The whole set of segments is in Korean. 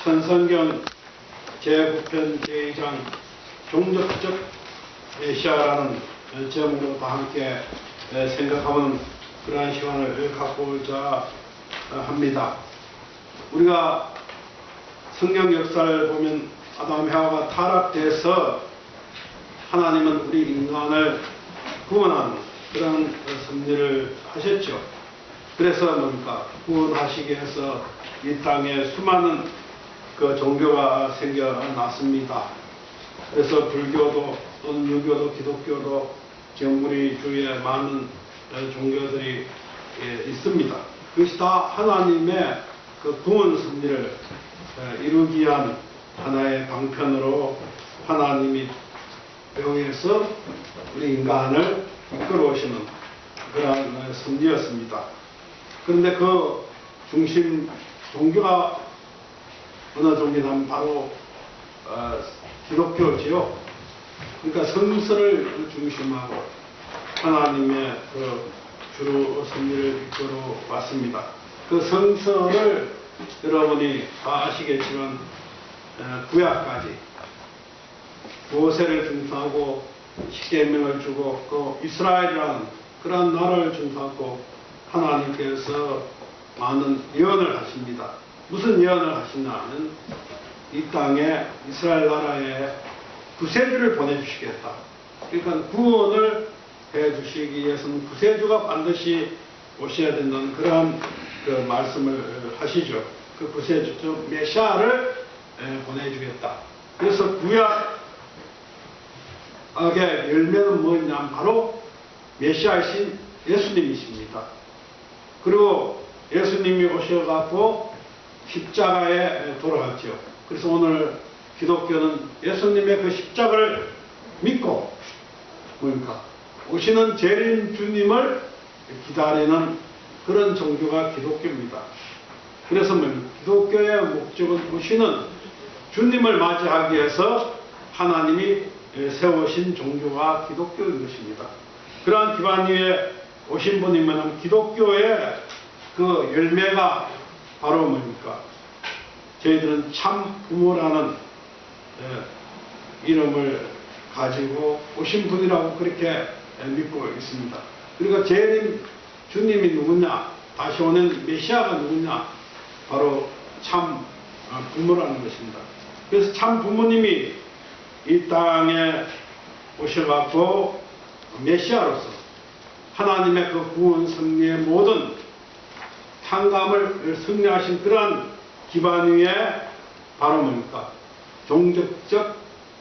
천성경 제9편 제2장 종족적 메시아라는 제목으로 다 함께 생각하는 그러한 시간을 갖고자 합니다. 우리가 성경 역사를 보면 아담 해와가 타락돼서 하나님은 우리 인간을 구원하는 그런 섭리를 하셨죠. 그래서 뭡니까? 구원하시기 위해서 이 땅에 수많은 그 종교가 생겨났습니다. 그래서 불교도 또는 유교도 기독교도 지금 우리 주위에 많은 종교들이 있습니다. 그것이 다 하나님의 그 구원 섭리를 이루기 위한 하나의 방편으로 하나님이 배후에서 우리 인간을 이끌어오시는 그런 섭리였습니다. 그런데 그 중심 종교가 어느 종교냐면 바로 기독교지요. 그러니까 성서를 중심하고 하나님의 그 주로 섭리를 이끌어 왔습니다. 그 성서를 여러분이 다 아시겠지만 구약까지 모세를 중심하고 십계명을 주고 그 이스라엘이라는 그런 나라를 중심하고 하나님께서 많은 예언을 하십니다. 무슨 예언을 하시냐면 이 땅에 이스라엘 나라에 구세주를 보내주시겠다. 그러니까 구원을 해주시기 위해서는 구세주가 반드시 오셔야 된다는 그러한 그 말씀을 하시죠. 그 구세주, 즉 메시아를 보내주겠다. 그래서 구약의 열매는 뭐냐면 바로 메시아이신 예수님이십니다. 그리고 예수님이 오셔갖고 십자가에 돌아갔죠. 그래서 오늘 기독교는 예수님의 그 십자가를 믿고 뭡니까? 오시는 재림 주님을 기다리는 그런 종교가 기독교입니다. 그래서 기독교의 목적은 오시는 주님을 맞이하기 위해서 하나님이 세우신 종교가 기독교인 것입니다. 그러한 기반 위에 오신 분이면 기독교의 그 열매가 바로 뭡니까? 저희들은 참 부모라는 이름을 가지고 오신 분이라고 그렇게 믿고 있습니다. 그리고 재림 주님이 누구냐? 다시 오는 메시아가 누구냐? 바로 참 부모라는 것입니다. 그래서 참 부모님이 이 땅에 오셔갖고 메시아로서 하나님의 그 구원 섭리의 모든 탕감을 승리하신 그러한 기반 위에 바로 뭡니까? 종족적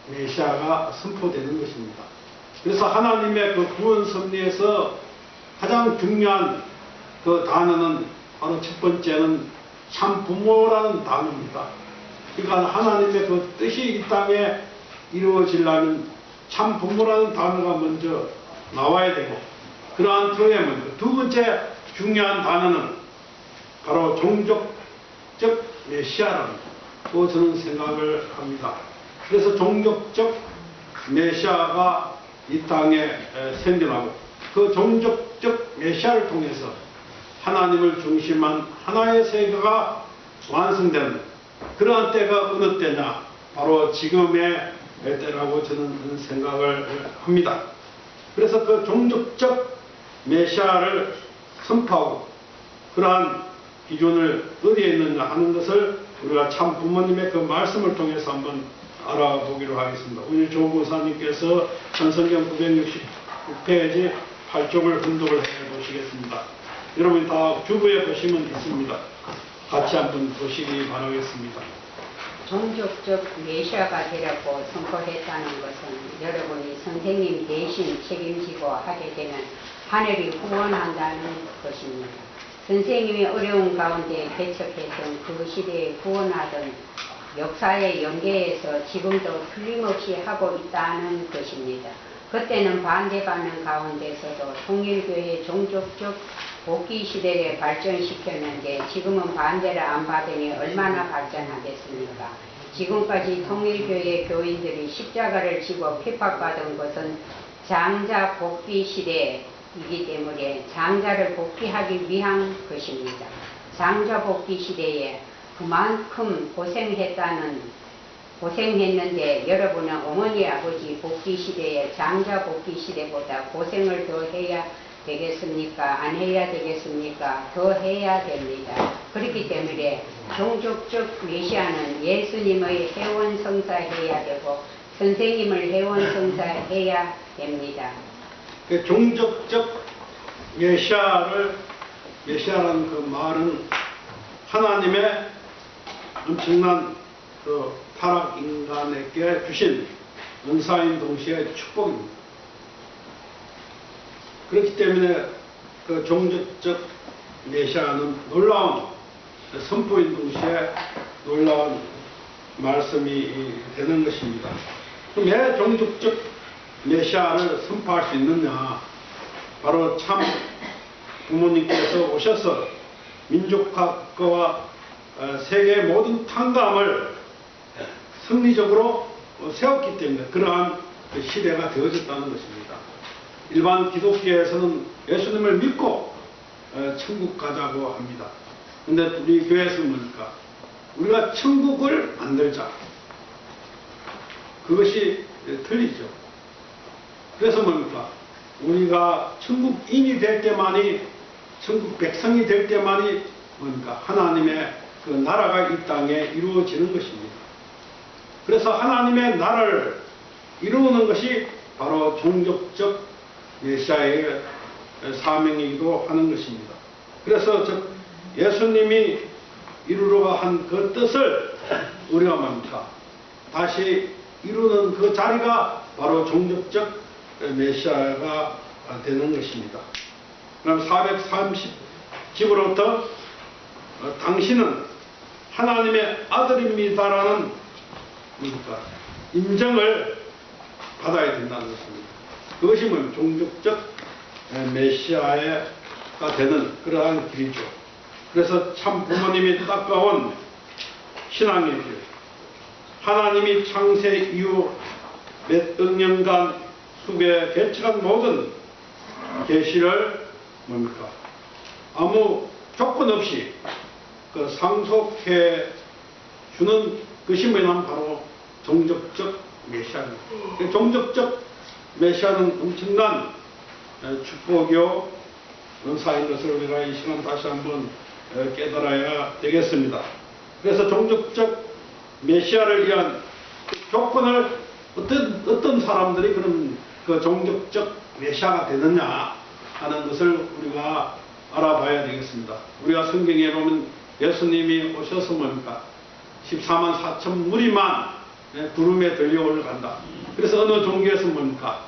메시아가 선포되는 것입니다. 그래서 하나님의 그 구원 섭리에서 가장 중요한 그 단어는 바로 첫 번째는 참 부모라는 단어입니다. 그러니까 하나님의 그 뜻이 이 땅에 이루어지려면 참 부모라는 단어가 먼저 나와야 되고, 그러한 터에 먼저 두 번째 중요한 단어는 바로 종족적 메시아라는 또 저는 생각을 합니다. 그래서 종족적 메시아가 이 땅에 생겨나고 그 종족적 메시아를 통해서 하나님을 중심한 하나의 세계가 완성되는 그러한 때가 어느 때냐? 바로 지금의 때라고 저는 생각을 합니다. 그래서 그 종족적 메시아를 선포하고 그러한 기준을 어디에 있느냐 하는 것을 우리가 참 부모님의 그 말씀을 통해서 한번 알아보기로 하겠습니다. 오늘 조 목사님께서 천성경 969페이지 8쪽을 분독을 해보시겠습니다. 여러분 다 주부에 보시면 있습니다. 같이 한번 보시기 바라겠습니다. 종족적 메시아가 되라고 선포했다는 것은 여러분이 선생님 대신 책임지고 하게 되면 하늘이 후원한다는 것입니다. 선생님이 어려운 가운데 개척했던 그 시대에 구원하던 역사의 연계에서 지금도 틀림없이 하고 있다는 것입니다. 그때는 반대받는 가운데서도 통일교회 종족적 복귀 시대를 발전시켰는데 지금은 반대를 안 받으니 얼마나 발전하겠습니까? 지금까지 통일교회 교인들이 십자가를 지고 핍박받은 것은 장자 복귀 시대이기 때문에 장자를 복귀하기 위한 것입니다. 장자 복귀 시대에 그만큼 고생했는데 여러분은 어머니 아버지 복귀 시대에 장자 복귀 시대보다 고생을 더 해야 되겠습니까? 안 해야 되겠습니까? 더 해야 됩니다. 그렇기 때문에 종족적 메시아는 예수님의 해원성사해야 되고 선생님을 해원성사해야 됩니다. 그 종족적 메시아라는 그 말은 하나님의 엄청난 그 타락 인간에게 주신 은사인 동시에 축복입니다. 그렇기 때문에 그 종족적 메시아는 놀라운 선포인 동시에 놀라운 말씀이 되는 것입니다. 그럼 왜 종족적 메시아를 선포할 수 있느냐? 바로 참 부모님께서 오셔서 민족학과 세계의 모든 탕감을 승리적으로 세웠기 때문에 그러한 시대가 되어졌다는 것입니다. 일반 기독교에서는 예수님을 믿고 천국 가자고 합니다. 근데 우리 교회에서는 뭡니까? 우리가 천국을 만들자. 그것이 틀리죠. 그래서 뭡니까? 우리가 천국인이 될 때만이, 천국 백성이 될 때만이 뭡니까? 하나님의 그 나라가 이 땅에 이루어지는 것입니다. 그래서 하나님의 나라를 이루는 것이 바로 종족적 메시아의 사명이기도 하는 것입니다. 그래서 예수님이 이루려고 한 그 뜻을 우리가 뭡니까? 다시 이루는 그 자리가 바로 종족적 메시아가 되는 것입니다. 그럼 430집으로부터 당신은 하나님의 아들입니다라는 뭡니까? 인정을 받아야 된다는 것입니다. 그것이 뭡니까? 종족적 메시아가 되는 그러한 길이죠. 그래서 참 부모님이 닦아온 신앙의 길, 하나님이 창세 이후 몇억 년간 숲에 개척한 모든 계시를 뭡니까? 아무 조건 없이 그 상속해 주는 것이 뭐냐면 바로 종족적 메시아입니다. 종족적 메시아는 엄청난 축복이요 은사인 것을 우리가 이 시간 다시 한번 깨달아야 되겠습니다. 그래서 종족적 메시아를 위한 조건을 어떤 사람들이 그런 그 종족적 메시아가 되느냐 하는 것을 우리가 알아봐야 되겠습니다. 우리가 성경에 보면 예수님이 오셔서 뭡니까? 14만 4천 무리만 구름에 들려 올라간다. 그래서 어느 종교에서 뭡니까?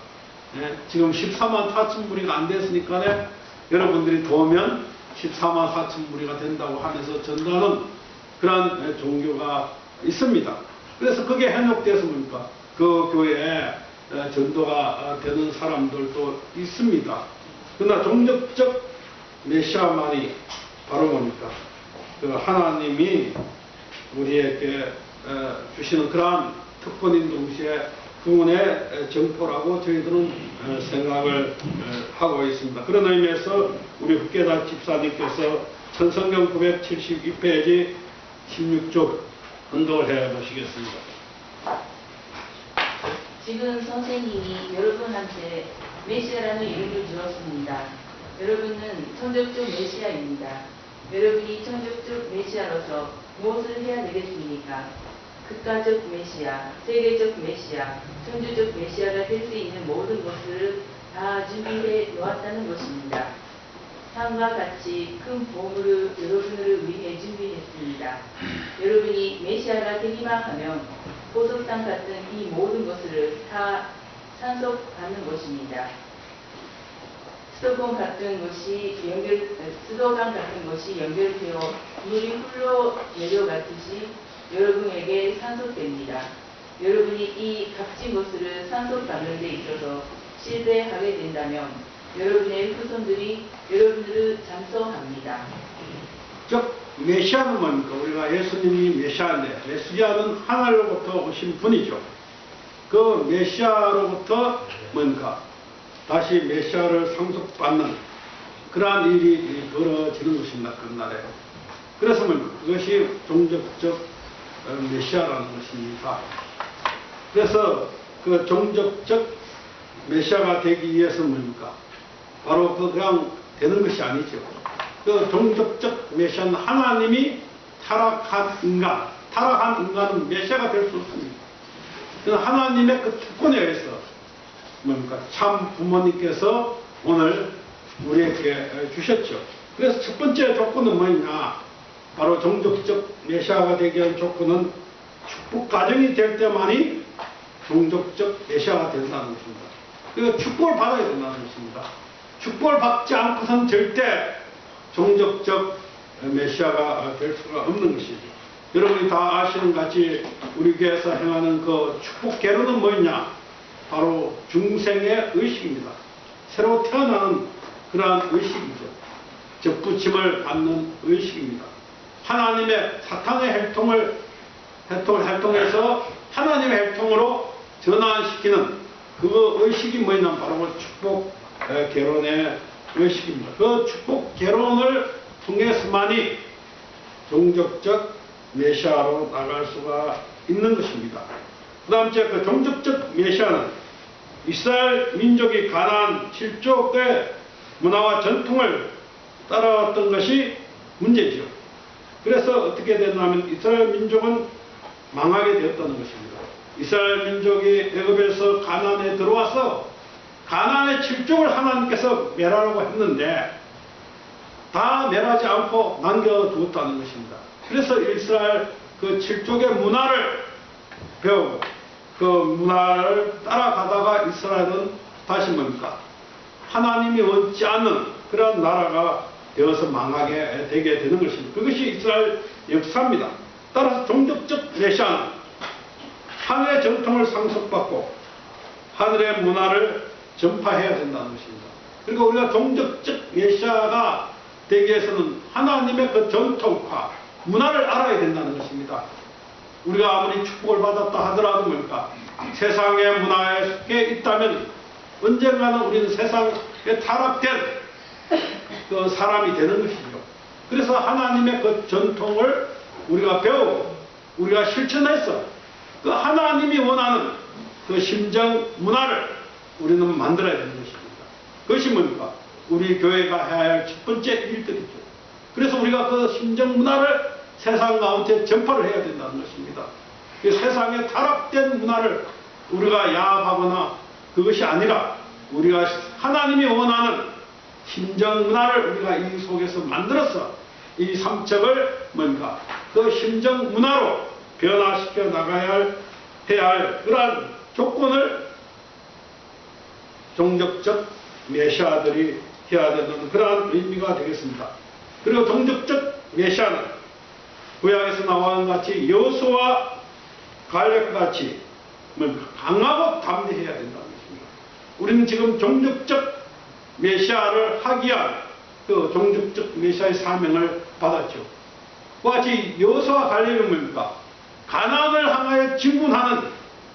지금 14만 4천 무리가 안 됐으니까 여러분들이 도우면 14만 4천 무리가 된다고 하면서 전도하는 그런 종교가 있습니다. 그래서 그게 현혹돼서 뭡니까? 그 교회에 전도가 되는 사람들도 있습니다. 그러나 종족적 메시아만이 바로 뭡니까? 그 하나님이 우리에게 주시는 그러한 특권인 동시에 구원의 정포라고 저희들은 생각을 하고 있습니다. 그런 의미에서 우리 흑계단 집사님께서 천성경 972페이지 16쪽 언독을 해 보시겠습니다. 지금 선생님이 여러분한테 메시아라는 이름을 주었습니다. 여러분은 천적적 메시아입니다. 여러분이 천적적 메시아로서 무엇을 해야 되겠습니까? 국가적 메시아, 세계적 메시아, 천주적 메시아가 될 수 있는 모든 것을 다 준비해 놓았다는 것입니다. 상과 같이 큰 보물을 여러분을 위해 준비했습니다. 여러분이 메시아가 되기만 하면 보석상 같은 이 모든 것을 다 상속받는 것입니다. 수도강 같은 것이 연결되어 물이 흘러 내려가듯이 여러분에게 상속됩니다. 여러분이 이 값진 것을 상속받는 데 있어서 실패하게 된다면 여러분의 후손들이 여러분들을 잠수합니다. 즉 메시아는 뭡니까? 우리가 예수님이 메시아인데 메시아는 하늘로부터 오신 분이죠. 그 메시아로부터 뭡니까? 다시 메시아를 상속받는 그러한 일이 벌어지는 것입니다. 그날에. 그래서 그것이 종족적 메시아라는 것입니다. 그래서 그 종족적 메시아가 되기 위해서 뭡니까? 바로 그냥 되는 것이 아니죠. 그 종족적 메시아는 하나님이 타락한 인간은 메시아가 될 수 없습니다. 하나님의 그 특권에 의해서 뭡니까? 참 부모님께서 오늘 우리에게 주셨죠. 그래서 첫 번째 조건은 뭐냐? 바로 종족적 메시아가 되기 위한 조건은 축복 가정이 될 때만이 종족적 메시아가 된다는 것입니다. 그리고 축복을 받아야 된다는 것입니다. 축복을 받지 않고선 절대 종족적 메시아가 될 수가 없는 것이죠. 여러분이 다 아시는 같이 우리 교회에서 행하는 그 축복 계로는 뭐냐? 바로 중생의 의식입니다. 새로 태어나는 그러한 의식이죠. 접붙임을 받는 의식입니다. 하나님의 사탄의 혈통에서 하나님의 혈통으로 전환시키는 그 의식이 뭐냐? 바로 축복 결혼의 의식입니다. 그 축복 결혼을 통해서만이 종족적 메시아로 나갈 수가 있는 것입니다. 그 다음 그 종족적 메시아는 이스라엘 민족이 가나안 7족의 문화와 전통을 따라왔던 것이 문제죠. 그래서 어떻게 됐냐면 이스라엘 민족은 망하게 되었다는 것입니다. 이스라엘 민족이 애굽에서 가나안에 들어와서 가나안의 7족을 하나님께서 멸하라고 했는데 다 멸하지 않고 남겨두었다는 것입니다. 그래서 이스라엘 그 7족의 문화를 배우고 그 문화를 따라가다가 이스라엘은 다시 뭡니까? 하나님이 원치 않는 그런 나라가 되어서 망하게 되게 되는 것입니다. 그것이 이스라엘 역사입니다. 따라서 종족적 메시아는 하늘의 전통을 상속받고 하늘의 문화를 전파해야 된다는 것입니다. 그리고 우리가 종족적 메시아가 되기 위해서는 하나님의 그 전통과 문화를 알아야 된다는 것입니다. 우리가 아무리 축복을 받았다 하더라도 뭡니까? 세상의 문화에 속해 있다면 언젠가는 우리는 세상에 타락된 그 사람이 되는 것이죠. 그래서 하나님의 그 전통을 우리가 배우고 우리가 실천해서 그 하나님이 원하는 그 심정 문화를 우리는 만들어야 되는 것입니다. 그것이 뭡니까? 우리 교회가 해야 할 첫 번째 일들이죠. 그래서 우리가 그 심정 문화를 세상 가운데 전파를 해야 된다는 것입니다. 그 세상에 타락된 문화를 우리가 야합하거나 그것이 아니라 우리가 하나님이 원하는 심정 문화를 우리가 이 속에서 만들어서 이 삼척을 뭔가 그 심정 문화로 변화시켜 나가야 해야 할 그러한 조건을 종족적 메시아들이 해야 되는 그러한 의미가 되겠습니다. 그리고 종족적 메시아는 구약에서 나와는 같이 여호수아와 갈렙과 같이 강하고 담대해야 된다는 것입니다. 우리는 지금 종족적 메시아를 하기 위한 그 종족적 메시아의 사명을 받았죠. 그와 같이 여호수아와 갈렙이 뭡니까? 가나안을 향하여 진군하는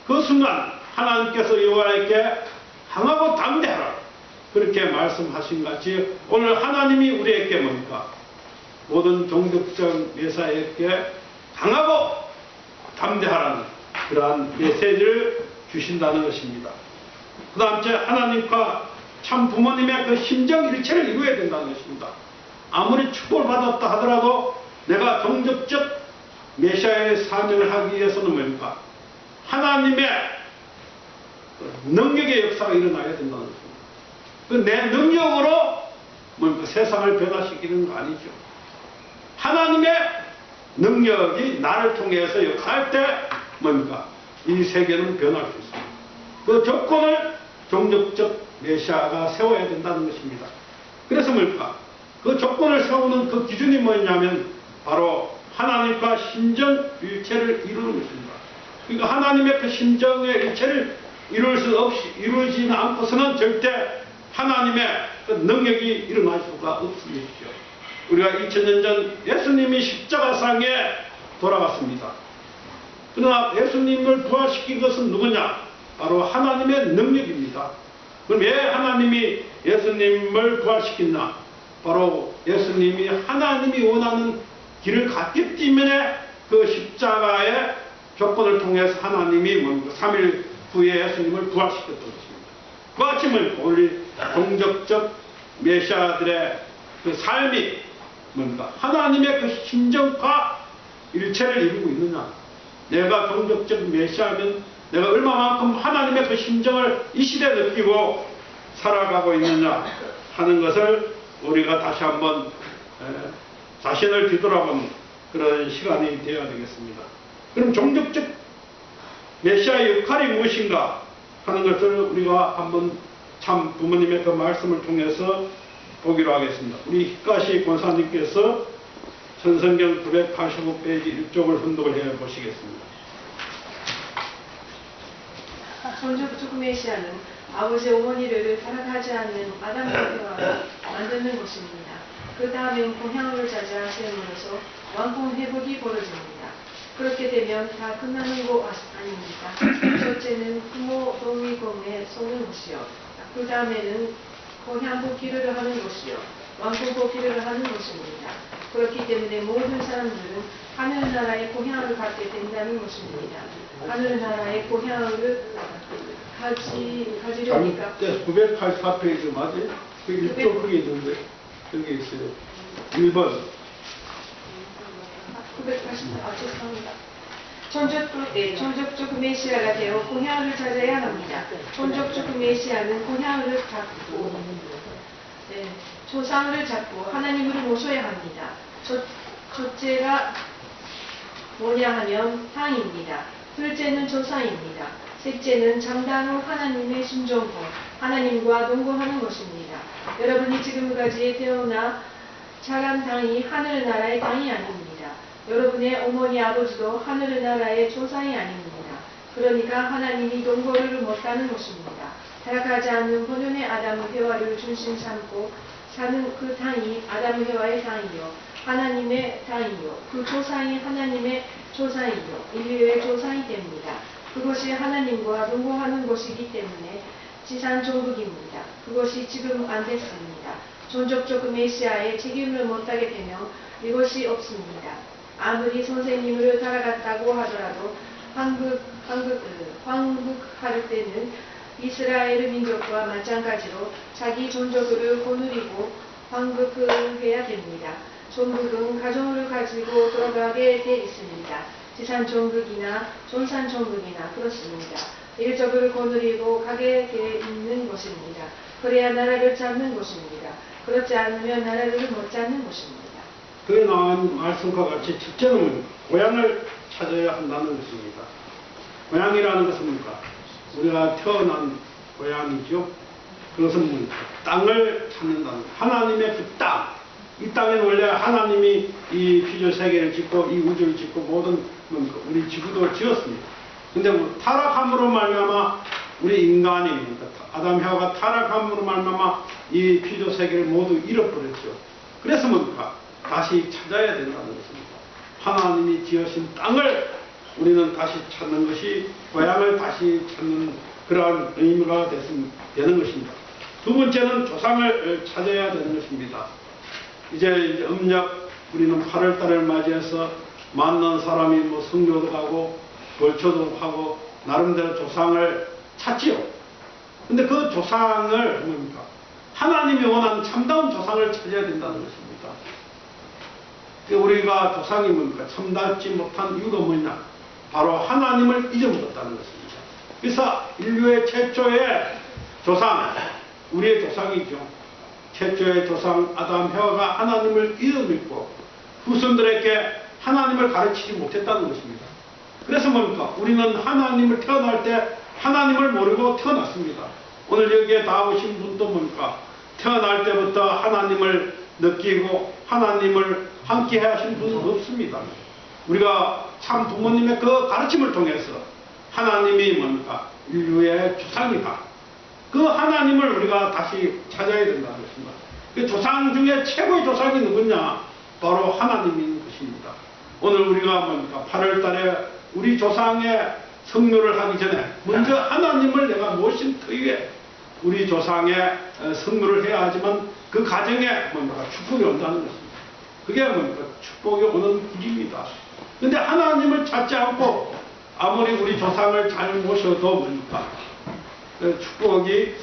그 순간 하나님께서 여호와에게 강하고 담대하라 그렇게 말씀하신 같이 오늘 하나님이 우리에게 뭡니까? 모든 종족적 메시아에게 강하고 담대하라는 그러한 메시지를 주신다는 것입니다. 그 다음 하나님과 참 부모님의 그 심정 일체를 이루어야 된다는 것입니다. 아무리 축복을 받았다 하더라도 내가 종족적 메시아의 사명을 하기 위해서는 뭡니까? 하나님의 능력의 역사가 일어나야 된다는 것입니다. 내 능력으로 뭡니까? 세상을 변화시키는 거 아니죠. 하나님의 능력이 나를 통해서 역사할 때 뭡니까? 이 세계는 변할 수 있습니다. 그 조건을 종족적 메시아가 세워야 된다는 것입니다. 그래서 뭡니까? 그 조건을 세우는 그 기준이 뭐냐면 바로 하나님과 심정 일체를 이루는 것입니다. 그러니까 하나님의 그 심정의 일체를 이루어지지 않고서는 절대 하나님의 그 능력이 일어날 수가 없습니다. 우리가 2000년 전 예수님이 십자가상에 돌아갔습니다. 그러나 예수님을 부활시킨 것은 누구냐? 바로 하나님의 능력입니다. 그럼 왜 하나님이 예수님을 부활시켰나? 바로 예수님이 하나님이 원하는 길을 갔기 때문에 그 십자가의 조건을 통해서 하나님이 3일 후에 예수님을 부활시켰던 것입니다. 그 같이 우리 종족적 메시아들의 그 삶이 뭔가 하나님의 그 심정과 일체를 이루고 있느냐. 내가 종족적 메시아면 내가 얼마만큼 하나님의 그 심정을 이 시대에 느끼고 살아가고 있느냐 하는 것을 우리가 다시 한번 자신을 뒤돌아보는 그런 시간이 되어야 되겠습니다. 그럼 종족적 메시아의 역할이 무엇인가 하는 것을 우리가 한번 참 부모님의 그 말씀을 통해서 보기로 하겠습니다. 우리 히카시 권사님께서 천성경 985페이지 1쪽을 훈독을 해 보시겠습니다. 종족적 메시아는 아버지 어머니를 타락하지 않는 아담과 해와를 만드는 것입니다. 그 다음에 본향을 차지하심으로써 완공 회복이 벌어집니다. 그렇게 되면 다 끝나는 거 아닙니까? 첫째는 부모 동의금에 쏘는 것이요. 그 다음에는 본향 복귀를 하는 것이요. 완공 복귀를 하는 것입니다. 그렇기 때문에 모든 사람들은 하늘나라의 본향을 갖게 된다는 것입니다. 하늘나라의 본향을 가지려니까 984페이지 맞아요? 그 1쪽 그게 있는데 여기 있어요. 1번 980, 죄송합니다. 종족적 메시아가 되어 본향을 찾아야 합니다. 종족적 메시아는 본향을 잡고 조상을 잡고 하나님을 모셔야 합니다. 첫째가 뭐냐 하면 땅입니다. 둘째는 조상입니다. 셋째는 장단후 하나님의 심정과 하나님과 동거하는 것입니다. 여러분이 지금까지 태어나 자란 땅이 하늘나라의 땅이 아닙니다. 여러분의 어머니 아버지도 하늘나라의 조상이 아닙니다. 그러니까 하나님이 동거를 못하는 것입니다. 타락하지 않는 본연의 아담 해와를 중심 삼고 사는 그 땅이 아담 해와의 땅이요 하나님의 땅이요 그 조상이 하나님의 조상이요 인류의 조상이 됩니다. 그것이 하나님과 동거하는 것이기 때문에 지상 종국입니다. 그것이 지금 안 됐습니다. 종족적 메시아의 책임을 못하게 되면 이것이 없습니다. 아무리 선생님을 따라갔다고 하더라도 황국할 때는 이스라엘 민족과 마찬가지로 자기 종족을 거느리고 황국해야 됩니다. 종국은 가정을 가지고 돌아가게 돼 있습니다. 지산 종국이나 존산 종국이나 그렇습니다. 일적을 거느리고 가게 돼 있는 것입니다. 그래야 나라를 잡는 것입니다. 그렇지 않으면 나라를 못 잡는 것입니다. 그에 나온 말씀과 같이 첫째는 고향을 찾아야 한다는 것입니다. 고향이라는 것은 뭡니까? 우리가 태어난 고향이죠. 그것은 뭡니까? 땅을 찾는다는 것. 하나님의 그 땅. 이 땅에는 원래 하나님이 이 피조 세계를 짓고 이 우주를 짓고 모든 우리 지구도 지었습니다. 근데 타락함으로 말미암아 우리 인간이 아담 해와가 타락함으로 말미암아 이 피조 세계를 모두 잃어버렸죠. 그래서 뭡니까? 다시 찾아야 된다는 것입니다. 하나님이 지으신 땅을 우리는 다시 찾는 것이 고향을 다시 찾는 그러한 의미가 되는 것입니다. 두 번째는 조상을 찾아야 되는 것입니다. 이제 음력 우리는 8월 달을 맞이해서 만난 사람이 성묘도 가고 벌초도 하고 나름대로 조상을 찾지요. 근데 그 조상을 뭡니까? 하나님이 원하는 참다운 조상을 찾아야 된다는 것입니다. 우리가 조상이 뭡니까? 참답지 못한 이유가 뭐냐? 바로 하나님을 잊어먹었다는 것입니다. 그래서 인류의 최초의 조상, 우리의 조상이죠. 최초의 조상 아담 해와가 하나님을 잊어먹고 후손들에게 하나님을 가르치지 못했다는 것입니다. 그래서 뭡니까? 우리는 하나님을 태어날 때 하나님을 모르고 태어났습니다. 오늘 여기에 다 오신 분도 뭡니까? 태어날 때부터 하나님을 느끼고 하나님을 함께 하신 분은 없습니다. 우리가 참 부모님의 그 가르침을 통해서 하나님이 뭡니까? 인류의 조상이다. 그 하나님을 우리가 다시 찾아야 된다는 것입니다. 그 조상 중에 최고의 조상이 누구냐? 바로 하나님인 것입니다. 오늘 우리가 뭡니까? 8월 달에 우리 조상의 성묘를 하기 전에 먼저 하나님을 내가 모신 터위에 우리 조상의 성묘를 해야 하지만 그 가정에 뭡니까? 축복이 온다는 것입니다. 그게 뭡니까? 축복이 오는 길입니다. 근데 하나님을 찾지 않고 아무리 우리 조상을 잘 모셔도 뭡니까? 축복이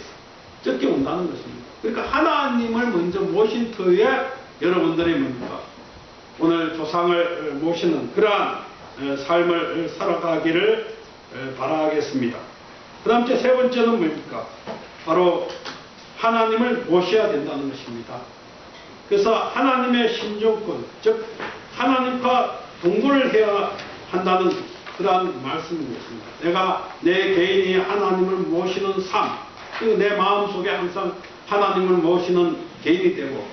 적게 온다는 것입니다. 그러니까 하나님을 먼저 모신 터에 여러분들이 뭡니까? 오늘 조상을 모시는 그러한 삶을 살아가기를 바라겠습니다. 그 다음 세 번째는 뭡니까? 바로 하나님을 모셔야 된다는 것입니다. 그래서 하나님의 신종권, 즉 하나님과 동거를 해야 한다는 그러한 말씀인 것입니다. 내가 내 개인이 하나님을 모시는 삶, 그리고 내 마음속에 항상 하나님을 모시는 개인이 되고,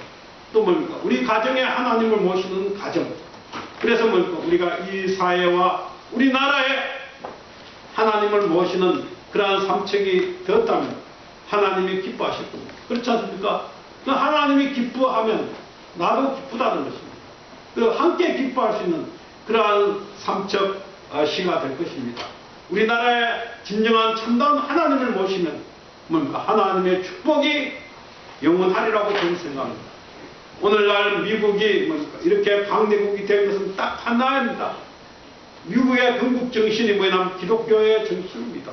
또 뭡니까? 우리 가정에 하나님을 모시는 가정. 그래서 뭡니까? 우리가 이 사회와 우리나라에 하나님을 모시는 그러한 삼척이 되었다면 하나님이 기뻐하실 겁니다. 그렇지 않습니까? 그 하나님이 기뻐하면 나도 기쁘다는 것입니다. 그 함께 기뻐할 수 있는 그러한 삼척 시가 될 것입니다. 우리나라에 진정한 참다운 하나님을 모시면 뭡니까? 하나님의 축복이 영원하리라고 저는 생각합니다. 오늘날 미국이 뭡니까? 이렇게 강대국이 된 것은 딱 하나입니다. 미국의 건국 정신이 뭐냐면 기독교의 정신입니다.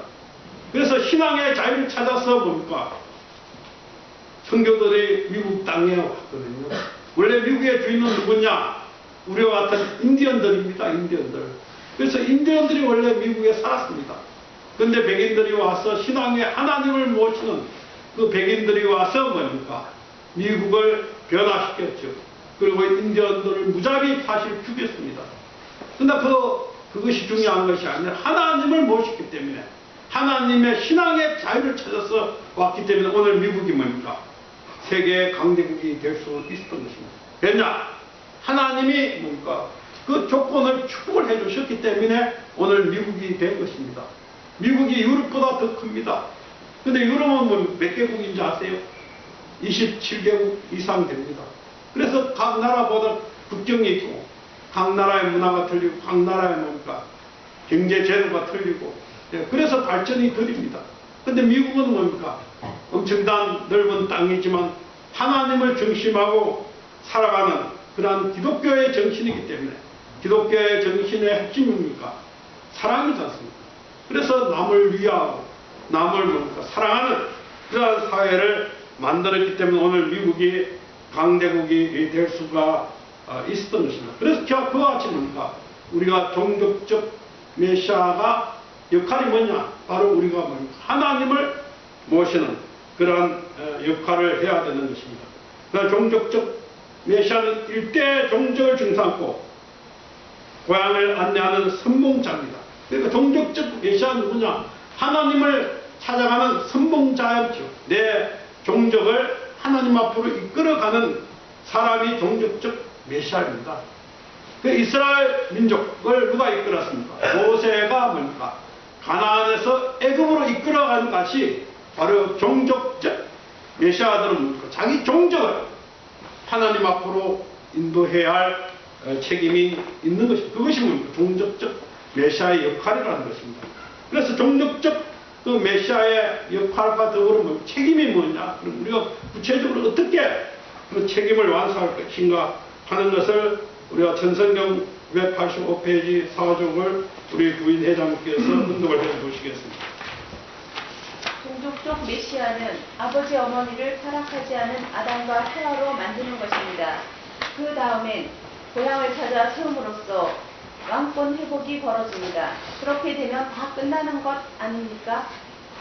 그래서 신앙의 자유를 찾아서 뭡니까? 선교들이 미국 땅에 왔거든요. 원래 미국의 주인은 누구냐? 우리와 같은 인디언들입니다. 인디언들. 그래서 인디언들이 원래 미국에 살았습니다. 그런데 백인들이 와서 신앙의 하나님을 모시는 그 백인들이 와서 뭡니까? 미국을 변화시켰죠. 그리고 인디언들을 무자비 사실 죽였습니다. 그런데 그것이 중요한 것이 아니라 하나님을 모셨기 때문에 하나님의 신앙의 자유를 찾아서 왔기 때문에 오늘 미국이 뭡니까? 세계의 강대국이 될 수 있었던 것입니다. 왜냐? 하나님이 뭡니까? 그 조건을 축복을 해주셨기 때문에 오늘 미국이 된 것입니다. 미국이 유럽보다 더 큽니다. 근데 유럽은 몇 개국인지 아세요? 27개국 이상 됩니다. 그래서 각 나라보다 국경이 있고, 각 나라의 문화가 틀리고, 각 나라의 뭡니까? 경제 제도가 틀리고, 그래서 발전이 더딥니다. 근데 미국은 뭡니까? 엄청난 넓은 땅이지만 하나님을 중심하고 살아가는 그러한 기독교의 정신이기 때문에 기독교의 정신의 핵심입니까? 사랑이지 않습니까? 그래서 남을 위하고 남을 뭡니까? 사랑하는 그러한 사회를 만들었기 때문에 오늘 미국이 강대국이 될 수가 있었던 것입니다. 그래서 그와 같이 뭡니까? 우리가 종족적 메시아가 역할이 뭐냐? 바로 우리가 뭡니까? 하나님을 모시는 그러한 역할을 해야 되는 것입니다. 그러나 종족적 메시아는 일대 종족을 중삼고 고향을 안내하는 선봉자입니다. 그러니까 종족적 메시아는 누구냐? 하나님을 찾아가는 선봉자였죠. 내 종족을 하나님 앞으로 이끌어가는 사람이 종족적 메시아입니다. 그 이스라엘 민족을 누가 이끌었습니까? 모세가 뭡니까? 가나안에서 애굽으로 이끌어간 것이 바로 종족적 메시아들은 뭡니까? 자기 종족을 하나님 앞으로 인도해야 할 책임이 있는 것입니다. 그것이 뭡니까? 종족적 메시아의 역할이라는 것입니다. 그래서 종족적 그 메시아의 역할과 더불어 책임이 뭐냐? 그럼 우리가 구체적으로 어떻게 그 책임을 완수할 것인가 하는 것을 우리가 전성경 985페이지 사족을 우리 부인 회장님께서 언급을 해 주시겠습니다. 종족적 메시아는 아버지 어머니를 타락하지 않은 아담과 하와로 만드는 것입니다. 그 다음엔 고향을 찾아 세움으로써 왕권 회복이 벌어집니다. 그렇게 되면 다 끝나는 것 아닙니까?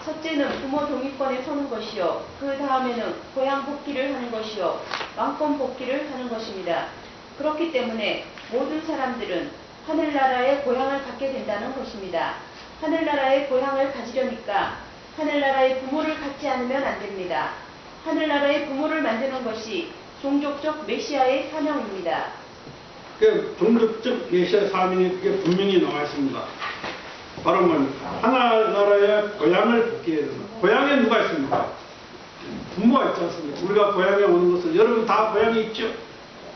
첫째는 부모 동의권에 서는 것이요. 그 다음에는 고향 복귀를 하는 것이요. 왕권 복귀를 하는 것입니다. 그렇기 때문에 모든 사람들은 하늘나라의 고향을 갖게 된다는 것입니다. 하늘나라의 고향을 가지려니까 하늘나라의 부모를 갖지 않으면 안 됩니다. 하늘나라의 부모를 만드는 것이 종족적 메시아의 사명입니다. 그 종족적 메시아 사명이 그게 분명히 나와 있습니다. 바로 뭡니까? 하나나라의 고향을 복귀해야 된다. 고향에 누가 있습니까? 부모가 있지 않습니까? 우리가 고향에 오는 것은 여러분 다 고향이 있죠?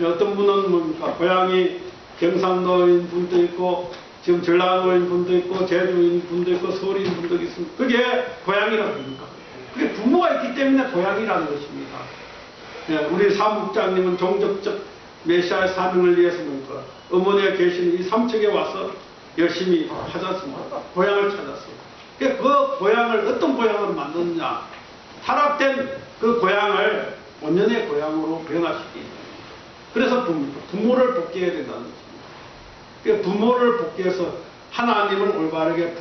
어떤 분은 뭡니까? 고향이 경상도인 분도 있고 지금 전라도인 분도 있고 제주인 분도 있고 서울인 분도 있습니다. 그게 고향이라고 합니까? 그게 부모가 있기 때문에 고향이라는 것입니다. 우리 사무국장님은 종족적 메시아의 사명을 위해서 뭡니까? 어머니가 계시는 이 삼척에 와서 열심히 찾았습니다. 고향을 찾았어요. 그 고향을 어떤 고향으로 만드느냐? 타락된 그 고향을 본연의 고향으로 변화시키기. 그래서 부모를 복귀해야 된다는 것입니다. 부모를 복귀해서 하나님을 올바르게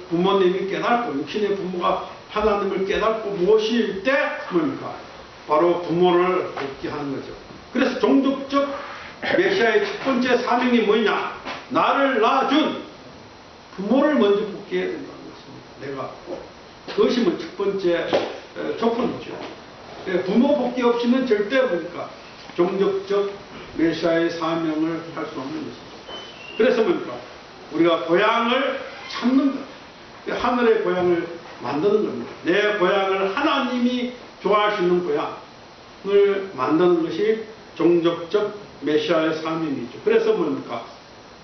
부모님이 깨닫고 육신의 부모가 하나님을 깨닫고 모실 때 뭡니까? 바로 부모를 복귀하는 거죠. 그래서 종족적 메시아의 첫 번째 사명이 뭐냐? 나를 낳아준 부모를 먼저 복귀해야 된다는 것입니다. 내가. 그것이 뭐 첫 번째 조건이죠. 부모 복귀 없이는 절대 뭡니까? 종족적 메시아의 사명을 할 수 없는 것입니다. 그래서 뭡니까? 우리가 고향을 찾는 것. 하늘의 고향을 만드는 겁니다. 내 고향을 하나님이 좋아할 수 있는 고향을 만드는 것이 종족적 메시아의 사명이죠. 그래서 뭡니까?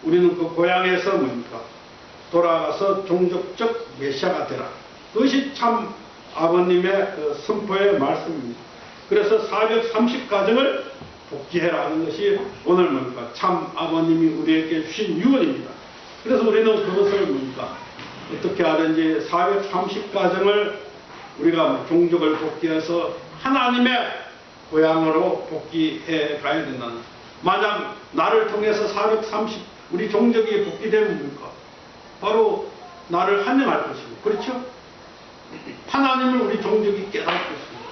우리는 그 고향에서 뭡니까? 돌아가서 종족적 메시아가 되라. 그것이 참 아버님의 그 선포의 말씀입니다. 그래서 430가정을 복귀해라는 것이 오늘 뭡니까? 참 아버님이 우리에게 주신 유언입니다. 그래서 우리는 그것을 뭡니까? 어떻게 하든지 430가정을 우리가 종족을 복귀해서 하나님의 고향으로 복귀해 가야 된다는. 만약 나를 통해서 430 우리 종족이 복귀되면 뭡니까? 바로 나를 환영할 것이고, 그렇죠? 하나님을 우리 종족이 깨달을 것입니다.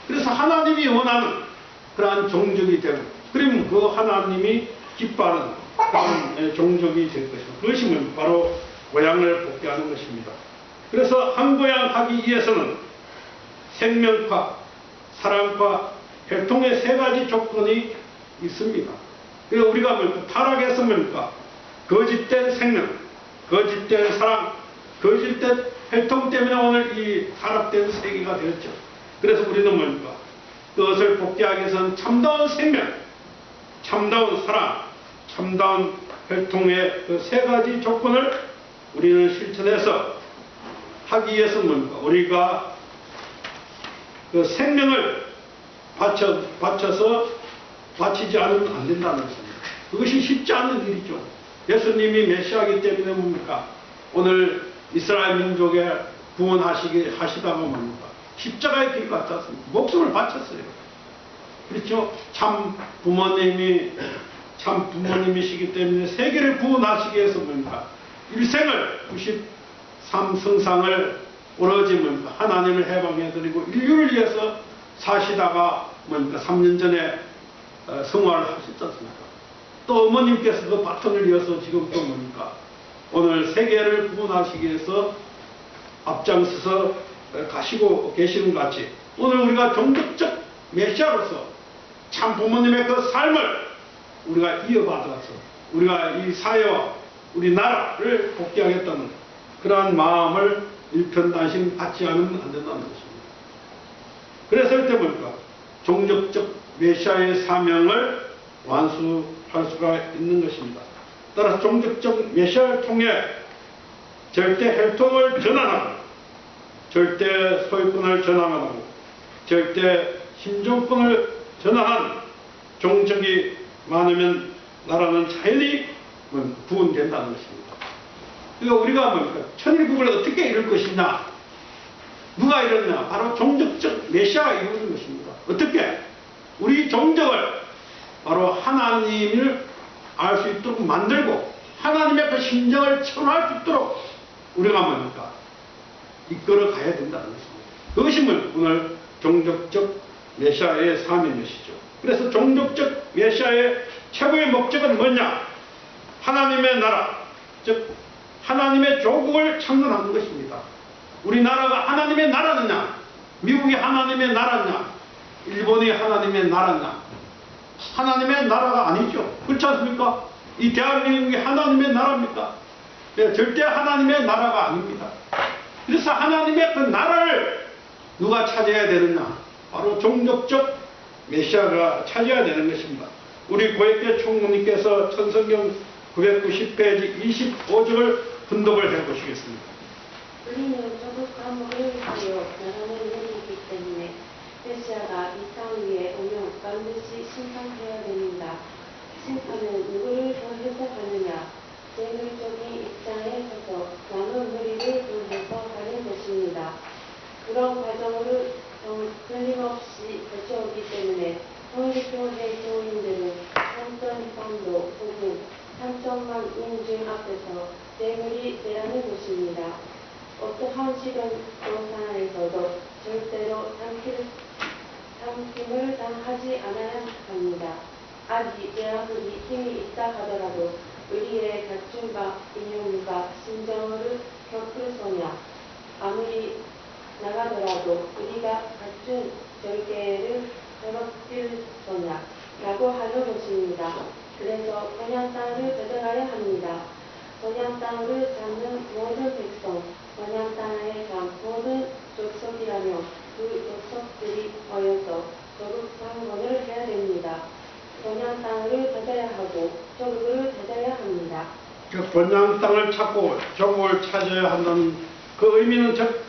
그래서 하나님이 원하는 그러한 종족이 되고, 그러면 그 하나님이 기뻐하는 그런 종족이 될 것입니다. 그것이 뭡니까? 바로 고향을 복귀하는 것입니다. 그래서 한 고향 하기 위해서는 생명과 사랑과 혈통의 세 가지 조건이 있습니다. 그러니까 우리가 뭡니까? 타락해서 뭡니까? 거짓된 생명, 거짓된 사랑, 거짓된 혈통 때문에 오늘 이 타락된 세계가 되었죠. 그래서 우리는 뭡니까? 그것을 복귀하기 위해서는 참다운 생명, 참다운 사랑, 참다운 혈통의 그 세 가지 조건을 우리는 실천해서 하기 위해서는 뭡니까? 우리가 그 생명을 바쳐서 바치지 않으면 안 된다는 것입니다. 그것이 쉽지 않은 일이죠. 예수님이 메시아이기 때문에 뭡니까? 오늘 이스라엘 민족에 구원하시다가 뭡니까? 십자가의 길 같지 않습니까? 목숨을 바쳤어요. 그렇죠? 참 부모님이시기 때문에 세계를 구원하시기 위해서 뭡니까? 일생을 93성상을 오로지 뭡니까? 하나님을 해방해드리고 인류를 위해서 사시다가 뭡니까? 3년 전에 성화를 하셨지 않습니까? 또 어머님께서 그 바톤을 이어서 지금 또 뭡니까? 오늘 세계를 구원하시기 위해서 앞장서서 가시고 계시는 것 같이 오늘 우리가 종족적 메시아로서 참 부모님의 그 삶을 우리가 이어받아서 우리가 이 사회와 우리나라를 복귀하겠다는 그러한 마음을 일편단심 갖지 않으면 안 된다는 것입니다. 그래서 이때 뭡니까? 종족적 메시아의 사명을 완수할 수가 있는 것입니다. 따라서 종족적 메시아를 통해 절대 혈통을 전환하고 절대 소유권을 전환하고 절대 신종권을 전환한 종족이 많으면 나라는 자연히 구원된다는 것입니다. 그러니까 우리가 뭡니까? 천일국을 어떻게 이룰 것이냐? 누가 이뤘냐? 바로 종족적 메시아가 이루는 것입니다. 어떻게? 우리 종족을 바로 하나님을 알 수 있도록 만들고 하나님의 그 심정을 체험할 수 있도록 우리가 뭡니까? 이끌어 가야 된다는 것입니다. 그것이 오늘 종족적 메시아의 사명이시죠. 그래서 종족적 메시아의 최고의 목적은 뭐냐? 하나님의 나라, 즉 하나님의 조국을 창건하는 것입니다. 우리나라가 하나님의 나라느냐? 미국이 하나님의 나라냐? 일본이 하나님의 나라냐? 하나님의 나라가 아니죠. 그렇지 않습니까? 이 대한민국이 하나님의 나라입니까? 네, 절대 하나님의 나라가 아닙니다. 그래서 하나님의 그 나라를 누가 차지해야 되느냐? 바로 종족적 메시아가 차지해야 되는 것입니다. 우리 고액대 총무님께서 천성경 990페이지 25절을 분독을 해보시겠습니다. 우리는 조국 과목을 하여 나라를 내리기 때문에 메시아가 이 땅 위에 오면 반드시 심판해야 됩니다. 심판은 누구를 더 해석하느냐? 제물적인 입장에 서서 남은 무리를 돌려서 하는 것입니다. 그런 과정을 끊임없이 거쳐오기 때문에 성립교회 교인들은 성전 방도 혹은 3천만 인중 앞에서 제물이 되라는 것입니다. 어떠한 시련도상에서도 절대로 삼킴을 당하지 않아야 합니다. 아직 제아들이 힘이 있다 하더라도 우리의 갖춘 바 인용과 심정을 겪을소냐. 아무리 나가더라도 우리가 갖춘 절개를 더럽힐소냐 라고 하는 것입니다. 그래서 본향 땅을 되돌아야 합니다. 본향 땅을 잡는 모든 백성, 본향 땅에 간 모든 족속이라며 그 족속들이 모여서 조국 방언을 해야 됩니다. 본향 땅을 찾아야 하고 조국을 찾아야 합니다. 그 본향 땅을 찾고 조국을 찾아야 한다는 그 의미는 즉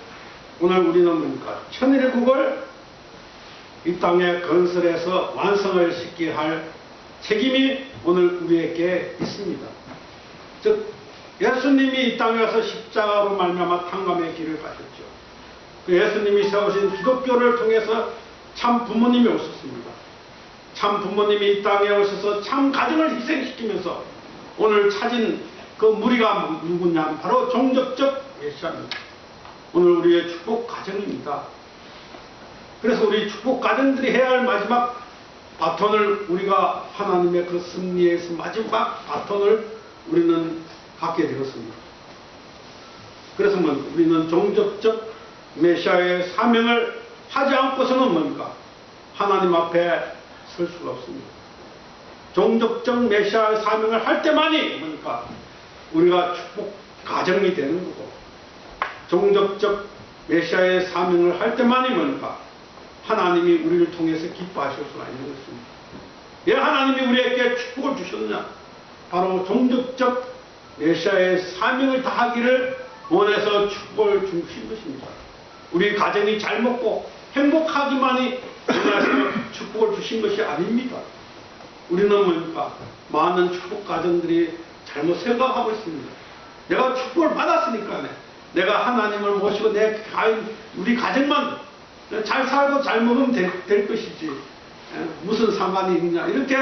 오늘 우리는 뭡니까? 천일국을 이 땅에 건설해서 완성을 시켜야 할 책임이 오늘 우리에게 있습니다. 즉 예수님이 이 땅에 와서 십자가로 말미암아 탕감의 길을 가셨죠. 그 예수님이 세우신 기독교를 통해서 참 부모님이 오셨습니다. 참 부모님이 이 땅에 오셔서 참 가정을 희생시키면서 오늘 찾은 그 무리가 누구냐? 바로 종족적 메시아입니다. 오늘 우리의 축복 가정입니다. 그래서 우리 축복 가정들이 해야 할 마지막 바톤을 우리가 하나님의 그 승리에서 마지막 바톤을 우리는 갖게 되었습니다. 그래서 우리는 종족적 메시아의 사명을 하지 않고서는 뭡니까? 하나님 앞에 설 수가 없습니다. 종족적 메시아의 사명을 할 때만이 뭡니까? 우리가 축복 가정이 되는 거고, 종족적 메시아의 사명을 할 때만이 뭡니까? 하나님이 우리를 통해서 기뻐하실 수가 있는 것입니다. 왜 하나님이 우리에게 축복을 주셨느냐? 바로 종족적 메시아의 사명을 다하기를 원해서 축복을 주신 것입니다. 우리 가정이 잘 먹고 행복하기만이 원해서 축복을 주신 것이 아닙니다. 우리는 뭡니까? 많은 축복 가정들이 잘못 생각하고 있습니다. 내가 축복을 받았으니까 내가 하나님을 모시고 우리 가정만 잘 살고 잘 먹으면 될 것이지 무슨 상관이 있냐 이렇게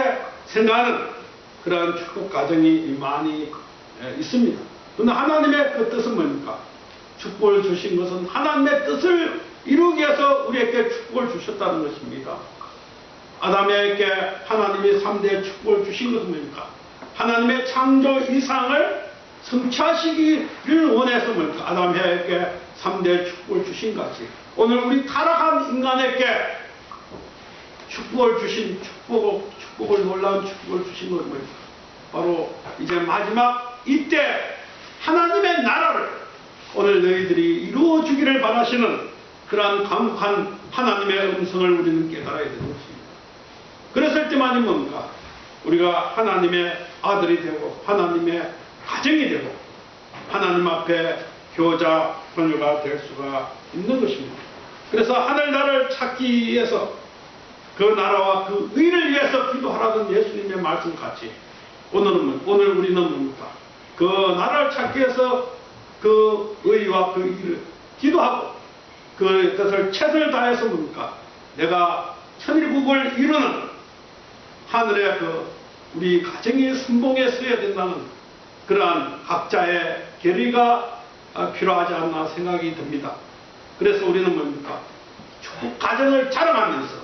생각하는 그러한 축복 가정이 많이 있습니다. 그런데 하나님의 그 뜻은 뭡니까? 축복을 주신 것은 하나님의 뜻을 이루기 위해서 우리에게 축복을 주셨다는 것입니다. 아담에게 하나님이 3대 축복을 주신 것은 뭡니까? 하나님의 창조 이상을 성취하시기를 원해서 뭡니까? 아담에게 3대 축복을 주신 것이 오늘 우리 타락한 인간에게 축복을 주신 축복을 놀라운 축복을 주신 것은 뭡니까? 바로 이제 마지막 이때 하나님의 나라를 오늘 너희들이 이루어 주기를 바라시는 그러한 강력한 하나님의 음성을 우리는 깨달아야 되는 것입니다. 그랬을 때만이 뭡니까? 우리가 하나님의 아들이 되고 하나님의 가정이 되고 하나님 앞에 교자, 권유가 될 수가 있는 것입니다. 그래서 하늘나라를 찾기 위해서 그 나라와 그 의를 위해서 기도하라던 예수님의 말씀 같이 오늘 우리는 뭡니까? 그 나라를 찾기 위해서 그 의와 그 의를 기도하고 그 뜻을 최선을 다해서 뭡니까? 내가 천일국을 이루는 하늘의 그 우리 가정의 순봉에 서야 된다는 그러한 각자의 결의가 필요하지 않나 생각이 듭니다. 그래서 우리는 뭡니까? 축복 가정을 자랑하면서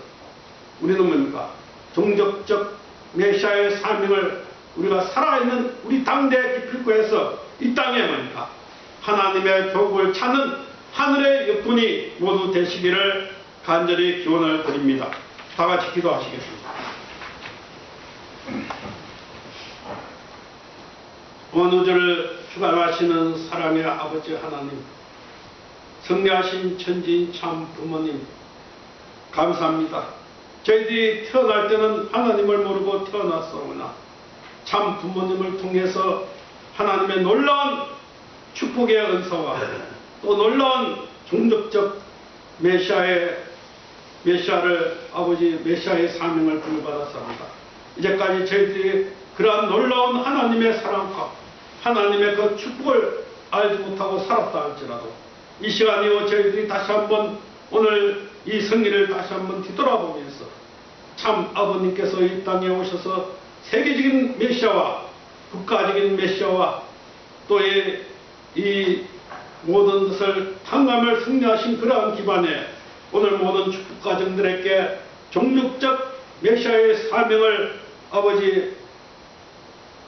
우리는 뭡니까? 종족적 메시아의 사명을 우리가 살아있는 우리 당대 기필코에서 이 땅에 뭡니까? 하나님의 교국을 찾는 하늘의 역군이 모두 되시기를 간절히 기원을 드립니다. 다 같이 기도하시겠습니다. 온 우주를 주관하시는 사랑의 아버지 하나님, 성례하신 천지인 참 부모님, 감사합니다. 저희들이 태어날 때는 하나님을 모르고 태어났사오나 참 부모님을 통해서 하나님의 놀라운 축복의 은사와 또 놀라운 종족적 메시아의 메시아를 아버지 메시아의 사명을 부여받았습니다. 이제까지 저희들이 그러한 놀라운 하나님의 사랑과 하나님의 그 축복을 알지 못하고 살았다 할지라도 이 시간이요 저희들이 다시 한번 오늘 이 승리를 다시 한번 뒤돌아보면서 참 아버님께서 이 땅에 오셔서 세계적인 메시아와 국가적인 메시아와 또 이 모든 것을 탕감을 승리하신 그러한 기반에 오늘 모든 축복 가정들에게 종육적 메시아의 사명을 아버지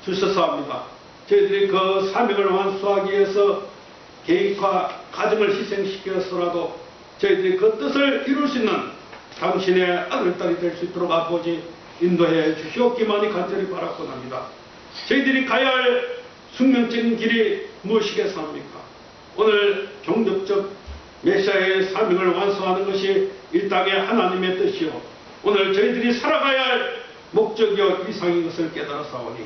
주셔서 합니다. 저희들이 그 사명을 완수하기 위해서 개인과 가정을 희생시켜서라도 저희들이 그 뜻을 이룰 수 있는 당신의 아들딸이 될 수 있도록 아버지 인도해 주시옵기만이 간절히 바라곤 합니다. 저희들이 가야 할 숙명적인 길이 무엇이겠습니까? 오늘 종족적 메시아의 사명을 완수하는 것이 이 땅의 하나님의 뜻이요 오늘 저희들이 살아가야 할 목적이요 이상인 것을 깨달아사오니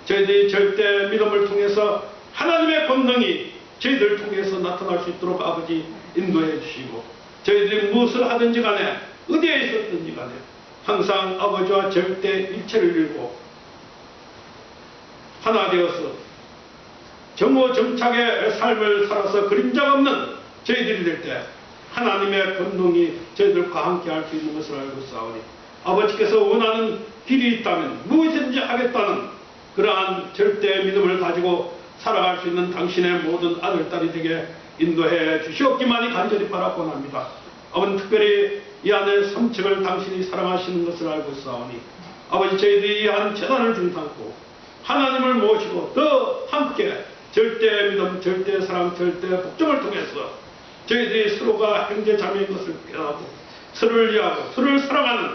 저희들이 절대 믿음을 통해서 하나님의 권능이 저희들을 통해서 나타날 수 있도록 아버지 인도해 주시고 저희들이 무엇을 하든지 간에 어디에 있었든지 간에 항상 아버지와 절대 일체를 이루고 하나 되어서 정오정착의 삶을 살아서 그림자가 없는 저희들이 될 때 하나님의 권능이 저희들과 함께 할 수 있는 것을 알고 싸우니 아버지께서 원하는 길이 있다면 무엇이든지 하겠다는 그러한 절대 믿음을 가지고 살아갈 수 있는 당신의 모든 아들딸이 되게 인도해 주시옵기만이 간절히 바라곤 합니다. 아버지 특별히 이 안에 삼척을 당신이 사랑하시는 것을 알고 싸우니 아버지 저희들이 이 한 재단을 중상고 하나님을 모시고 더 함께 절대 믿음, 절대 사랑, 절대 복종을 통해서 저희들이 서로가 형제 자매인 것을 깨닫고 서로를 이해하고 서로를 사랑하는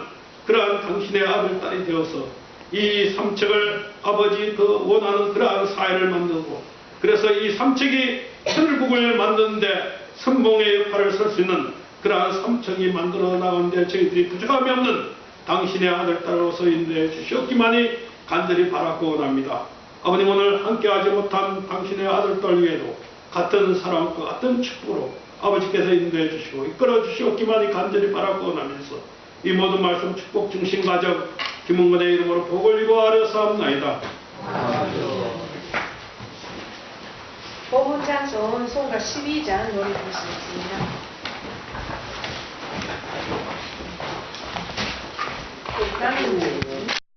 그러한 당신의 아들딸이 되어서 이 삼척을 아버지 그 원하는 그러한 사회를 만들고 그래서 이 삼척이 천국을 만드는데 선봉의 역할을 설 수 있는 그러한 삼척이 만들어 나가는데 저희들이 부족함이 없는 당신의 아들딸로서 인도해 주시옵기만이 간절히 바라고 원합니다. 아버님 오늘 함께하지 못한 당신의 아들딸 외에도 같은 사랑과 같은 축복으로 아버지께서 인도해 주시고 이끌어 주시옵기만이 간절히 바라고 원하면서 이 모든 말씀 축복 중심 가정 김은근의 이름으로 복을 이루어하려사옵나이다. 본문장son 송가 12장 노래 부르시겠습니다. 나는